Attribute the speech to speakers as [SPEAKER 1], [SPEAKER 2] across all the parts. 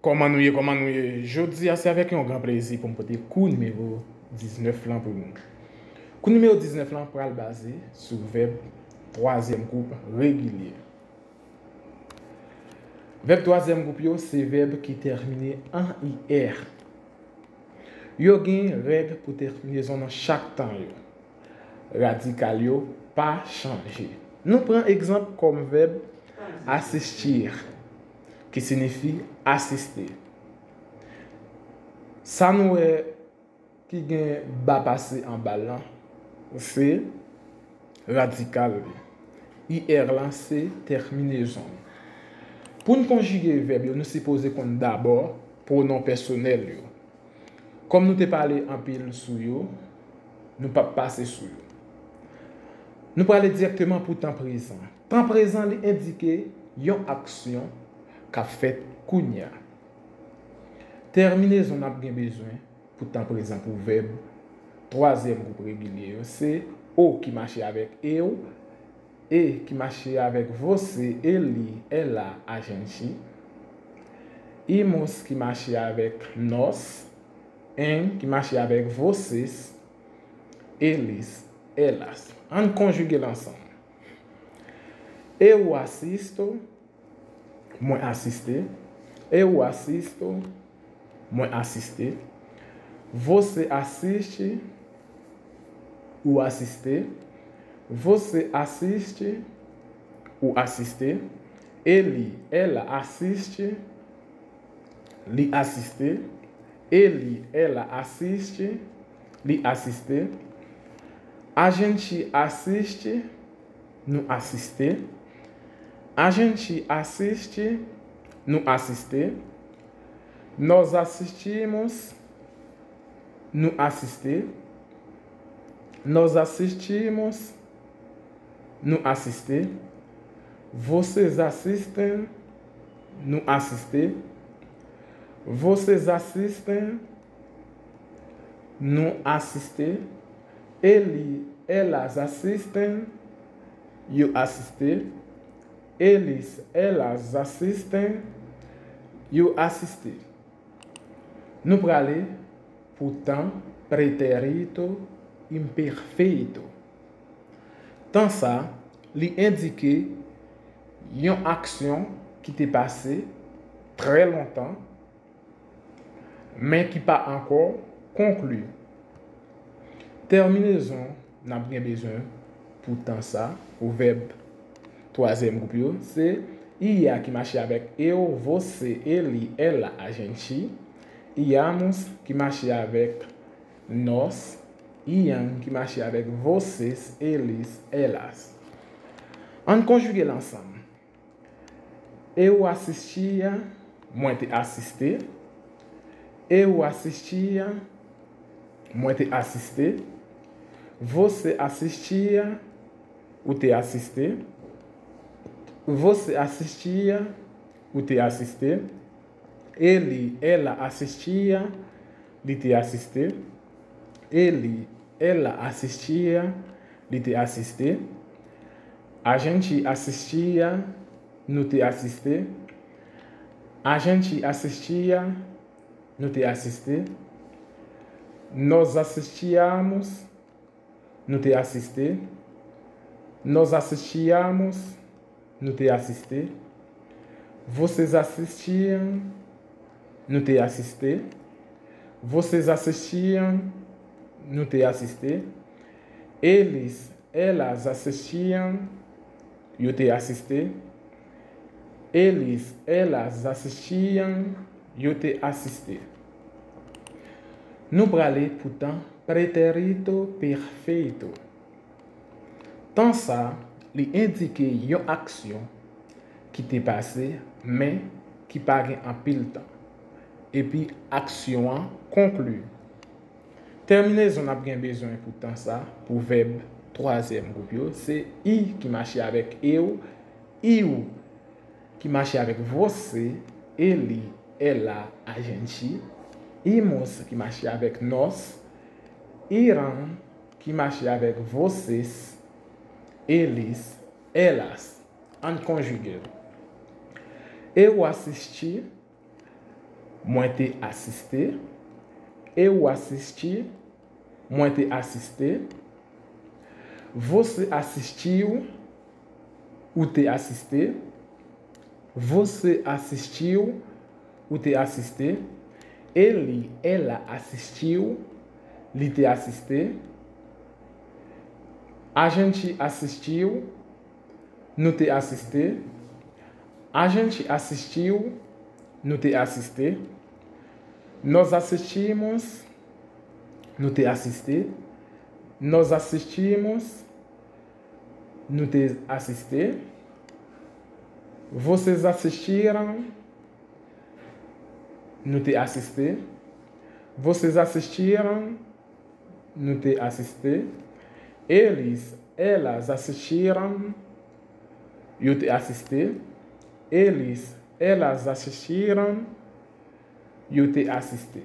[SPEAKER 1] Comment nous y? Je dis c'est avec un grand plaisir pour me porter coup numéro 19 là pour nous. Coup numéro 19 là pour le baser sur le verbe troisième groupe régulier. Verbe troisième groupe, c'est verbe qui termine en IR. Yo gen règle pour terminaison dans chaque temps. Radical yo pas changer. Nous prenons exemple comme verbe assistir qui signifie assister. Ça nous est qui gen bas passé en bas c'est radical. IR là c'est terminaison. Pour nous conjuguer le verbe, nous supposons qu'on d'abord pronom personnel. Comme nous te parlé en pile sur yo, nous pas passer sur yo. Nous parler directement pour temps présent. Temps présent li indique une action qu'a fait kounya. Terminaison n'a bien besoin pour temps présent pour verbe troisième groupe régulier, c'est o qui marche avec eu et qui marche avec você, ele, ela, a gente. Imos qui marche avec nós, em qui marche avec vocês, eles, elas. On conjugue l'ensemble. Eu assisto, moi assister. Eu assisto, moi assister. Você assiste, ou assister. Você assiste, ou assister. Ele, ela assiste, lhe assister. Ele, ela assiste, lhe assister. A gente assiste, nous assister. A gente assiste, nous assister. Nós assistimos, nous assister. Nós assistimos, nous assister. Vocês assistem, nous assister. Vocês assistem, nous assister. Ele, elas assistem, eu assister. Eles, elas assistem, eu assister. Nous parlons pour temps préterito imperfeito. Tant ça, li indique une action qui t'est passée très longtemps, mais qui pas encore conclue. Terminaison, n'a bien besoin pour tant ça, au verbe troisième groupe, c'est ia qui marche avec eu, você, ele, ela, a gente. Iamos qui marche avec nós. Iam qui marche avec vocês, eles, elas. On conjugue l'ensemble. Eu assistia, moi te assisté. Eu assistia, moi te assisté. Você assistia, ou te assisté. Você assistia, ou te assisté. Ele, ela assistia, lhe te assisté. Ele, ela assistia, lhe te assisté. A gente assistia, nous te assisté. A gente assistia, nous te assisté. Nós assistíamos, nous te assisté. Nós assistíamos, nous te assisté. Vocês assistiam, nous te assisté. Vocês assistiam, nous te assisté. Eles, elas assistiam, eu te assisté. Eles, elas assistiam, eu te assisté. Nous parlons pourtant préterito perfeito. Tant ça, li indique une action qui t'est passée, mais qui paraît en pile temps. Et puis, action conclue. Terminaison, on a bien besoin pour tant ça, pour verbe troisième groupe, c'est I qui marche avec eu, iu qui marche avec você, ele, ela, a gente. Imos qui marche avec nós. Irão qui marche avec vocês, eles, elas. En conjugué. Eu assisti, moi te assisté. Eu assisti, moi te assisté. Você assistiu, ou te assisté. Você assistiu, ou te assisté. Ele, ela assistiu, lhe te assisté. A gente assistiu, no te assisté. A gente assistiu, no te assisté. Nós assistimos, no te assisté. Nós assistimos, no te assisté. Vocês assistiram, no te assisté. Vocês assistiram, no te assisté. Eles, elas assistiram, eu te assisté. Eles, elas assistiram, eu te assisté.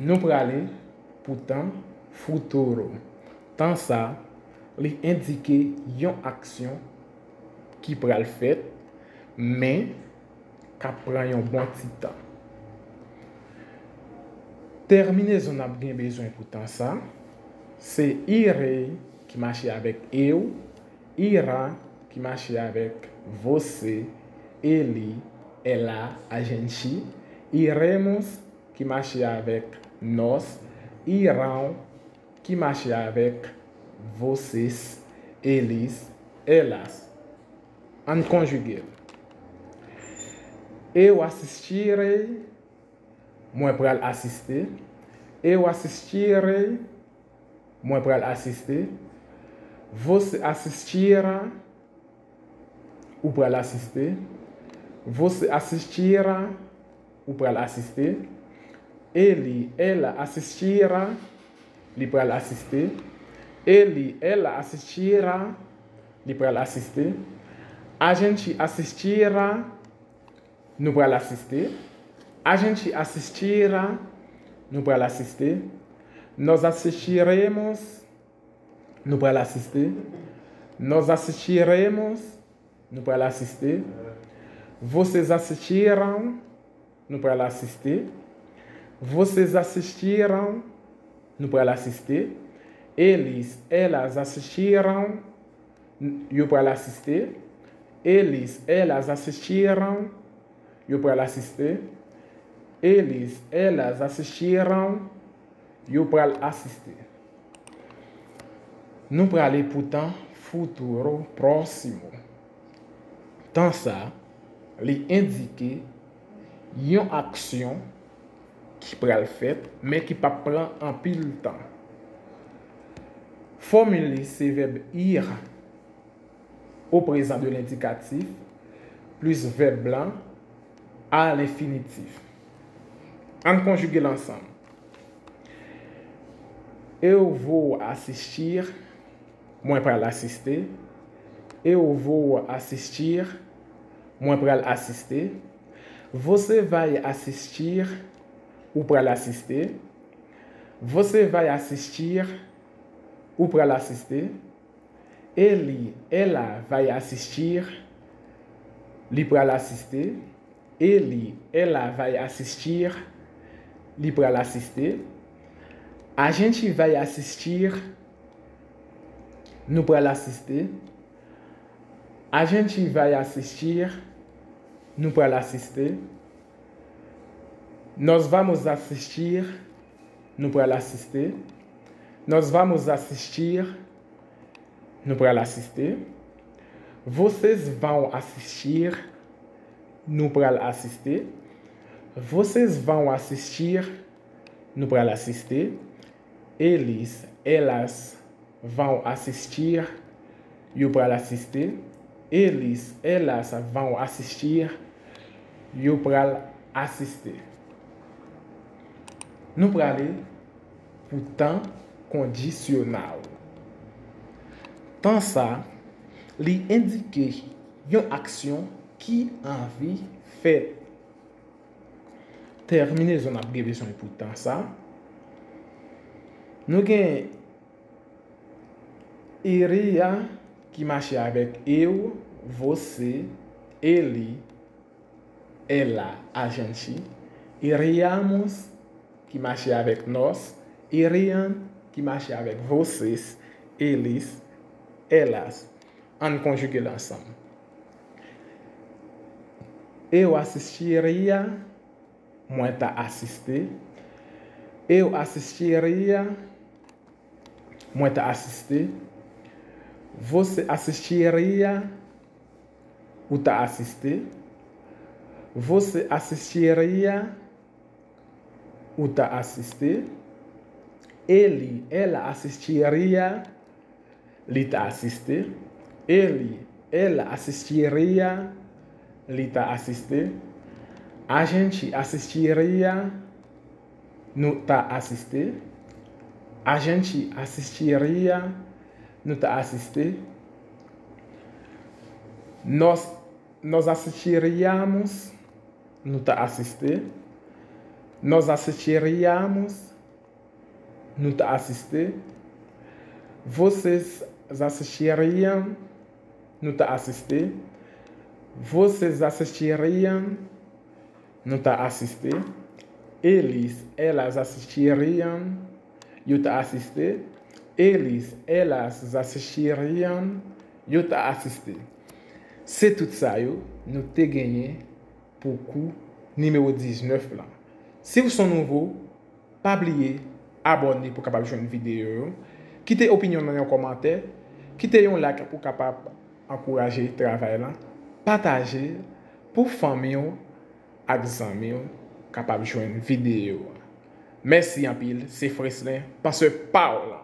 [SPEAKER 1] Nous parlons pourtant futuro. Tant ça, li indiquer une action qui pral fait, mais qui prend un bon petit temps. Terminaison a bien besoin pourtant ça. C'est irei qui marche avec eu, ira qui marche avec você, ele, ela, a gente, iremos qui marche avec nós, irão que marche avec vocês, eles, elas. En conjugué. Eu assistirei, moi pral assister. Eu assistirei, moi pral assister. Você assistira, ou pral assister. Você assistira, ou pral assister. Ele, ela assistira, li pral assister. Ele, ela assistira, li pral assister. A gente assistira, nous pral assister. A gente assistira, nous pral assister. Nós assistiremos, nous pral assister. Nós assistiremos, nous pral assister. Vocês assistiram, nous pral assister. Vocês assistiram, nous pral assister. Eles, elas assistiram, eu pral assister. Eles, elas assistiram, eu pral assister. Eles, elas assistiram, eu pral assister. Nous pral pourtant futuro próximo. Tant ça, li indiquer une action qui pral fait, mais qui pas prend en pile temps. Formuler ces verbes ir au présent de l'indicatif plus verbe blanc à l'infinitif. En conjuguer l'ensemble. Eu vou assistir, moi pral assister. Eu vou assistir, moi pral assister. Você vai assistir, ou pral assister. Você vai assistir, ou pral assister. Ele, ela vai assistir, li pral assister. Ele, ela vai assistir, li pral assister. A gente vai assistir, nous pral assister. A gente vai assistir, nous pral assister. Nós vamos assistir, nous pral assister. Nós vamos assistir, nous pral assister. Vocês vão assistir, nous pral assister. Vocês vão assistir, nous pral assister. Eles, elas vão assistir, eu pral assister. Eles, elas vão assistir, eu pral assister. Nous pral pour temps conditionnel. Tant ça, li indique une action qui envie fait. Terminaison abréviation pour temps ça. Nous avons iria qui marche avec eu, você, ele, ela, a gente. Iríamos, que marche avec nós. Iriam, que marche avec vocês. Eles, elas. En conjugué ensemble. Eu assistiria, moi tá assisté. Eu assistiria, moi tá assisté. Você assistiria, ou tá assisté. Você assistiria, ou tá assisté. Ele, ela assistiria, ele tá assisté. Ele, ela assistiria, ele tá assisté. A gente assistiria, não tá assisté. A gente assistiria, não tá assisté. Nós assistiríamos, não tá assisté. Nós assistiríamos, não tá assisté. Vocês assistiriam, não tá assisté. Vocês assistiriam, não tá assisté. Eles, elas assistiriam, eu tá assisté. Eles, elas assistiriam, eu tá assisté. C'est tout ça, yo, nous te gagné pour coup numéro 19 là. Si vous êtes nouveau, pas oublier abonner pour capable jouer une vidéo. Quittez opinion dans les commentaires. Quittez un like pour capable encourager le travail là. Partagez pour famille et amis capable jouer une vidéo. Merci en pile, c'est Freslin, pasteur Paul.